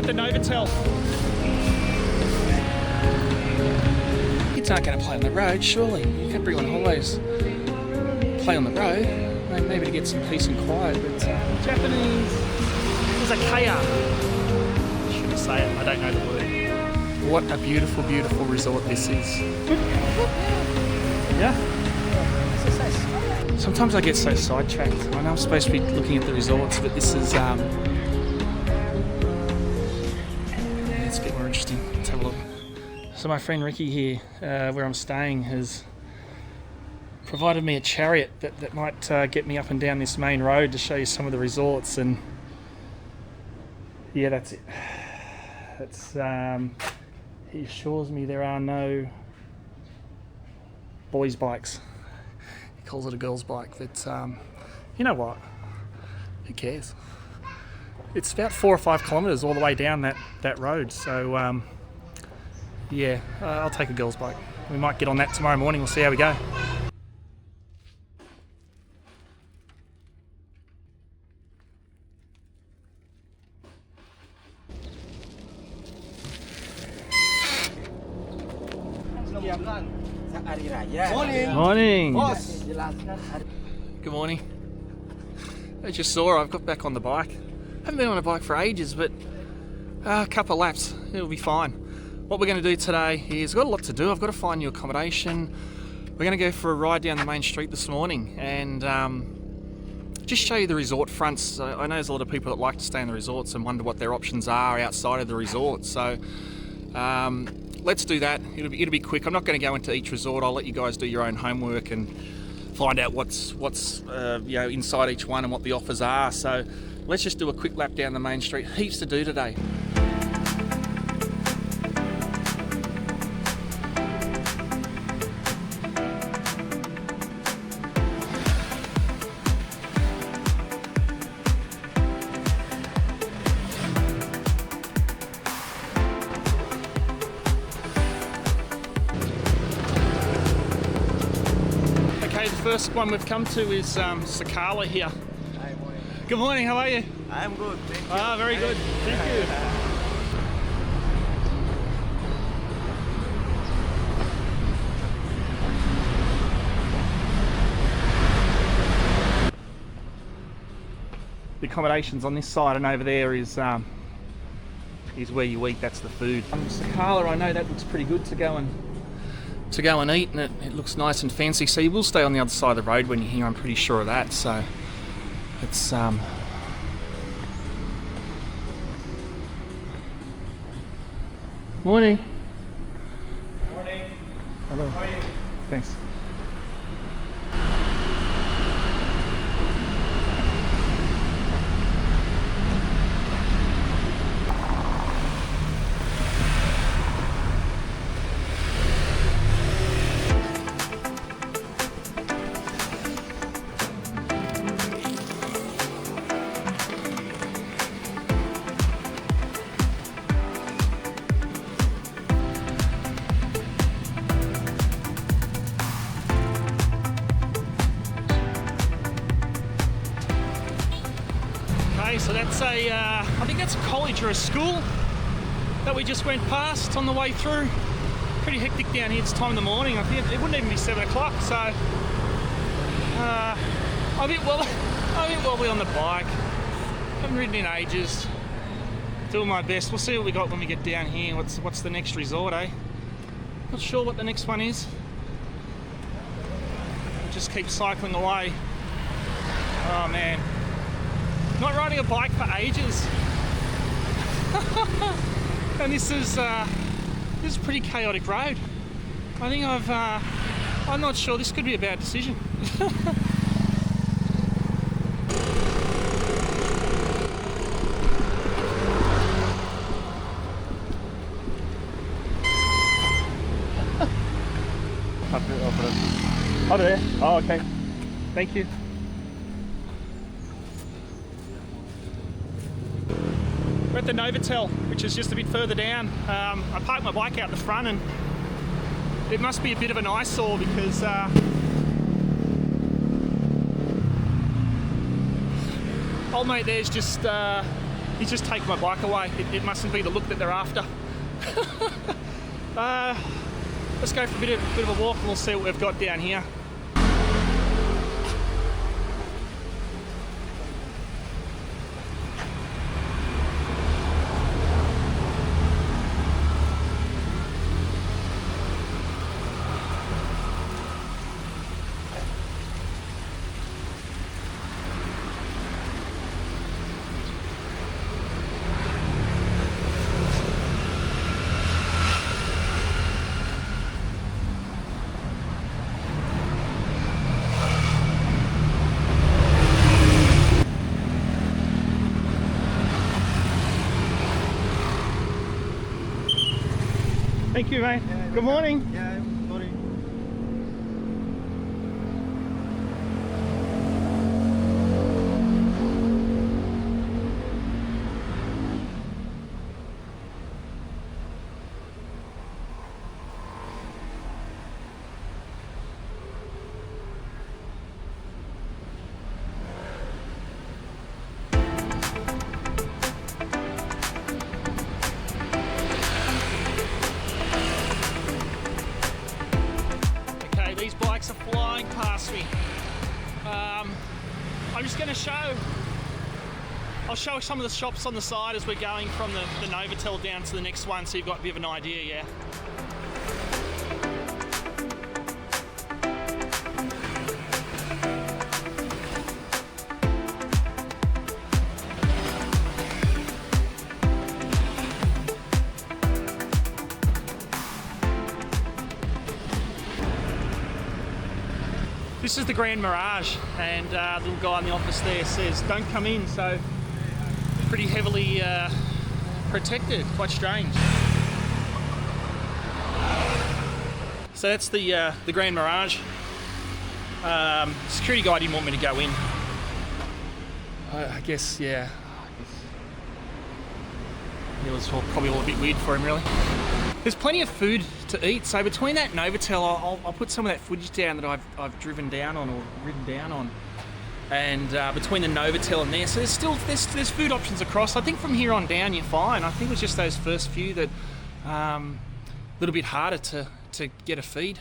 the Novotel. Kids aren't going to play on the road, surely. You can't bring on holidays. Play on the road, maybe to get some peace and quiet, but Japanese. There's a kaya. I shouldn't say it, I don't know the word. What a beautiful, beautiful resort this is. Yeah. Sometimes I get so sidetracked. I know I'm supposed to be looking at the resorts, but this is it's a bit more interesting. Let's have a look. So my friend Ricky here, where I'm staying, has provided me a chariot that might get me up and down this main road to show you some of the resorts, and yeah, that's it. That's he assures me there are no boys' bikes. He calls it a girl's bike, but you know what? Who cares? It's about 4 or 5 kilometres all the way down that road, so yeah, I'll take a girl's bike. We might get on that tomorrow morning, we'll see how we go. Morning. Boss. Good morning. As you saw, I've got back on the bike. Haven't been on a bike for ages, but a couple of laps, it'll be fine. What we're going to do today is, I've got a lot to do. I've got to find new accommodation. We're going to go for a ride down the main street this morning and just show you the resort fronts. I know there's a lot of people that like to stay in the resorts and wonder what their options are outside of the resort. So let's do that. It'll be quick. I'm not going to go into each resort. I'll let you guys do your own homework and find out what's you know, inside each one and what the offers are. So let's just do a quick lap down the main street. Heaps to do today. Okay, the first one we've come to is Sakala here. Hi, morning. Good morning, how are you? I'm good, thank you. Ah, very good. Thank you. The accommodations on this side and over there is where you eat. That's the food. Sakala, I know that looks pretty good to go and eat, and it looks nice and fancy. So you will stay on the other side of the road when you're here. I'm pretty sure of that. So it's Morning. Morning. Hello. How are you? Thanks. Okay, so that's I think that's a college or a school that we just went past on the way through. Pretty hectic down here. It's time in the morning. I think it wouldn't even be 7 o'clock, so I'm a bit wobbly on the bike. Haven't ridden in ages. Doing my best. We'll see what we got when we get down here. What's the next resort, eh? Not sure what the next one is. We'll just keep cycling away. Oh man. Not riding a bike for ages. And this is a pretty chaotic road. I think I'm not sure, this could be a bad decision. Oh, there. Oh, okay. Thank you. We're at the Novotel, which is just a bit further down. I parked my bike out the front and it must be a bit of an eyesore because old mate there's just He's just taken my bike away. It mustn't be the look that they're after. Let's go for a bit of a walk and we'll see what we've got down here. Thank you, mate. Yeah, good morning. Yeah, good morning. These bikes are flying past me. I'm just going to I'll show some of the shops on the side as we're going from the Novotel down to the next one, so you've got a bit of an idea, yeah. This is the Grand Mirage, and the little guy in the office there says don't come in, so pretty heavily protected, quite strange. So that's the Grand Mirage. Security guy didn't want me to go in. I guess, yeah. It was probably all a bit weird for him, really. There's plenty of food to eat, so between that Novotel, I'll put some of that footage down that I've driven down on or ridden down on, and between the Novotel and there, so there's food options across. I think from here on down you're fine. I think it was just those first few that a little bit harder to get a feed.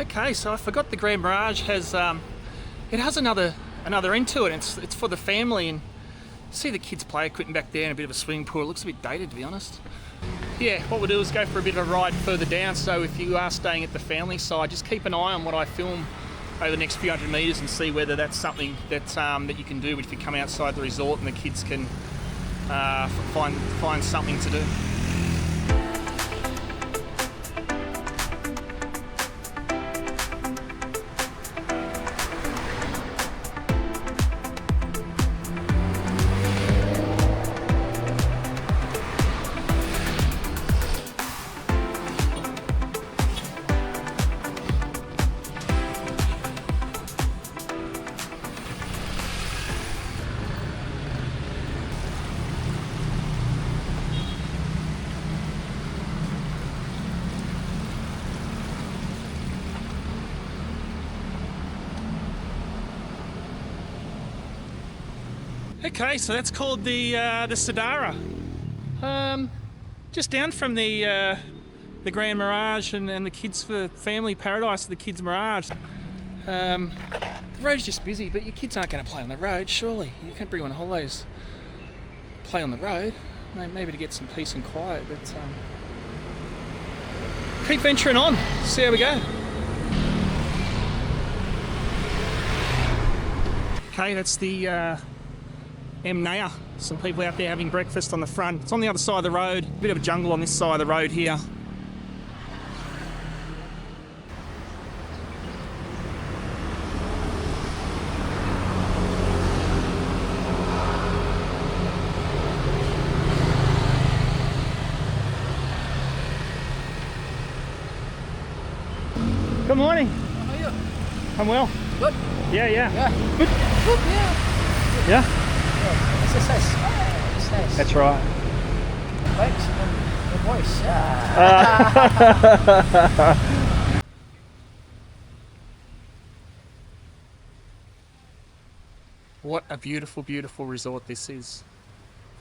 Okay, so I forgot the Grand Mirage has it has another end to it. It's for the family, and see the kids' play equipment back there and a bit of a swimming pool. It looks a bit dated, to be honest. Yeah, what we'll do is go for a bit of a ride further down. So if you are staying at the family side, just keep an eye on what I film over the next few hundred metres and see whether that's something that you can do if you come outside the resort and the kids can find something to do. Okay, so that's called the Sidara. Just down from the Grand Mirage and the kids for family paradise, the kids Mirage. The road's just busy, but your kids aren't going to play on the road, surely. You can't bring them on holidays, play on the road, maybe to get some peace and quiet, but keep venturing on, see how we go. Okay, that's the Naya. Some people out there having breakfast on the front. It's on the other side of the road. A bit of a jungle on this side of the road here. morning. How are you? I'm well. Good. Yeah. Yeah. Good. Good, yeah. Yeah? Yeah. Exercise. Exercise. That's right. Thanks for the voice. What a beautiful, beautiful resort this is.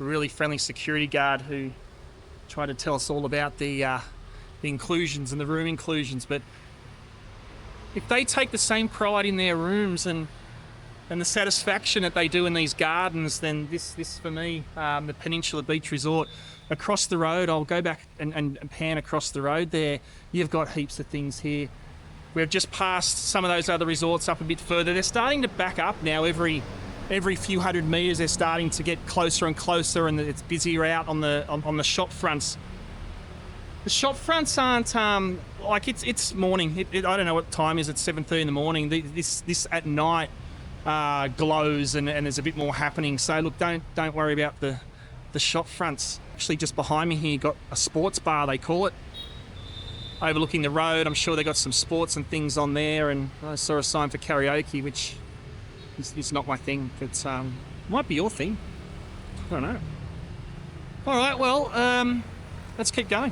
A really friendly security guard who tried to tell us all about the inclusions and the room inclusions, but if they take the same pride in their rooms and the satisfaction that they do in these gardens, then this for me, the Peninsula Beach Resort, across the road, I'll go back and pan across the road there, you've got heaps of things here. We've just passed some of those other resorts up a bit further. They're starting to back up now. Every few hundred metres they're starting to get closer and closer, and it's busier out on the shop fronts. The shop fronts aren't like it's morning. I don't know what time is. It's 7:30 in the morning. This at night glows and there's a bit more happening. So look, don't worry about the shop fronts. Actually, just behind me here, you've got a sports bar, they call it, overlooking the road. I'm sure they got some sports and things on there, and I saw a sign for karaoke, which is not my thing, but might be your thing. I don't know. All right, well, let's keep going.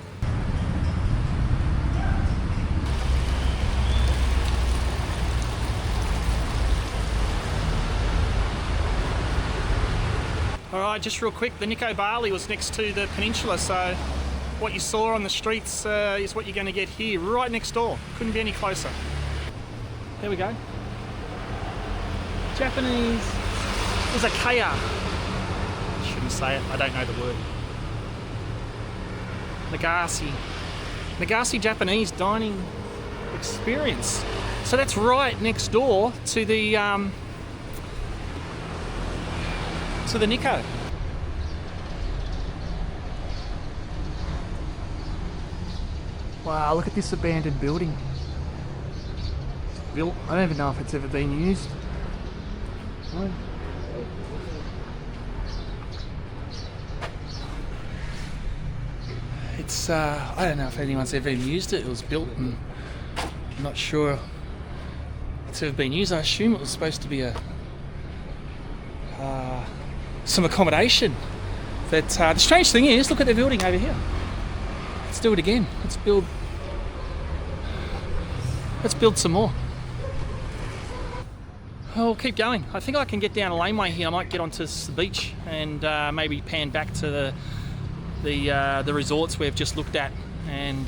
All right, just real quick, the Nico Bali was next to the peninsula, so what you saw on the streets is what you're going to get here, right next door. Couldn't be any closer. There we go. Japanese izakaya. Shouldn't say it, I don't know the word. Nagase Japanese dining experience. So that's right next door to the Nico. Wow, look at this abandoned building. Built, I don't even know if it's ever been used. No. It's, I don't know if anyone's ever even used it. It was built and I'm not sure it's ever been used. I assume it was supposed to be some accommodation. But the strange thing is, look at the building over here. Let's do it again. Let's build some more. I'll keep going. I think I can get down a laneway here. I might get onto the beach and maybe pan back to the resorts we've just looked at and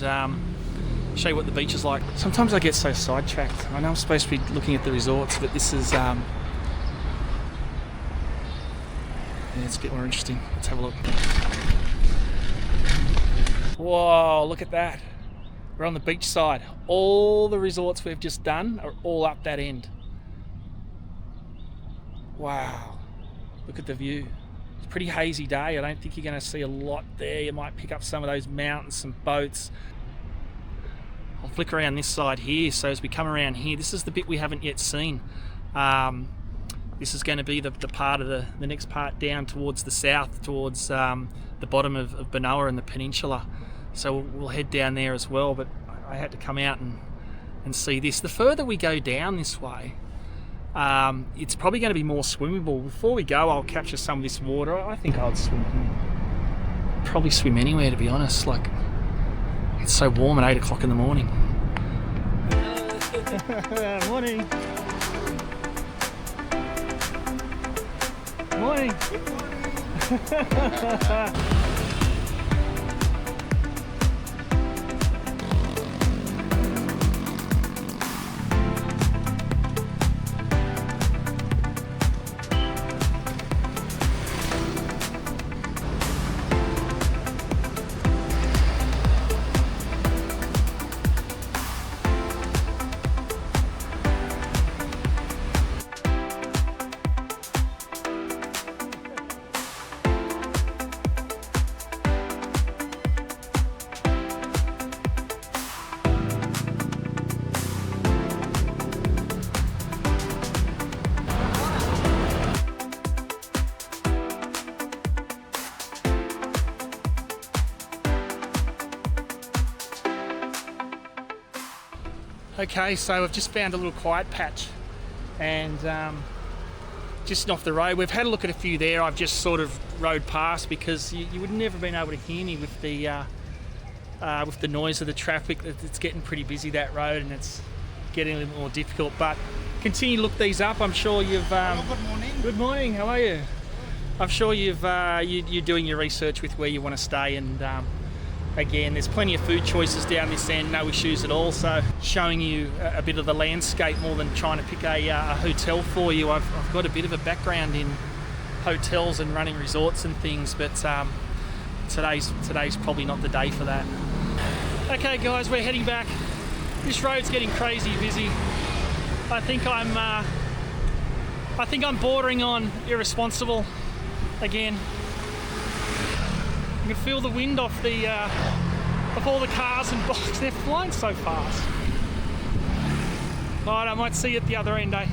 show you what the beach is like. Sometimes I get so sidetracked. I know I'm supposed to be looking at the resorts, but this is yeah, it's a bit more interesting. Let's have a look. Whoa, look at that. We're on the beach side. All the resorts we've just done are all up that end. Wow, look at the view. It's a pretty hazy day. I don't think you're going to see a lot there. You might pick up some of those mountains, some boats. I'll flick around this side here. So as we come around here, this is the bit we haven't yet seen. This is going to be the part of the next part down towards the south, towards the bottom of Benoa and the peninsula. So we'll head down there as well, but I had to come out and see this. The further we go down this way, it's probably going to be more swimmable. Before we go, I'll capture some of this water. I think I'll swim here. Probably swim anywhere, to be honest. Like, it's so warm at 8 o'clock in the morning. Morning. Morning. Okay, so I've just found a little quiet patch, and just off the road. We've had a look at a few there. I've just sort of rode past because you would never been able to hear me with the noise of the traffic. It's getting pretty busy, that road, and it's getting a little more difficult. But continue to look these up. I'm sure you've. Hello, good morning. Good morning. How are you? I'm sure you're doing your research with where you want to stay, and again, there's plenty of food choices down this end, no issues at all. So showing you a bit of the landscape more than trying to pick a hotel for you. I've got a bit of a background in hotels and running resorts and things, but today's probably not the day for that. Okay guys, we're heading back. This road's getting crazy busy. I think I'm bordering on irresponsible again. You can feel the wind off all the cars and bikes. They're flying so fast. Alright, I might see you at the other end, eh?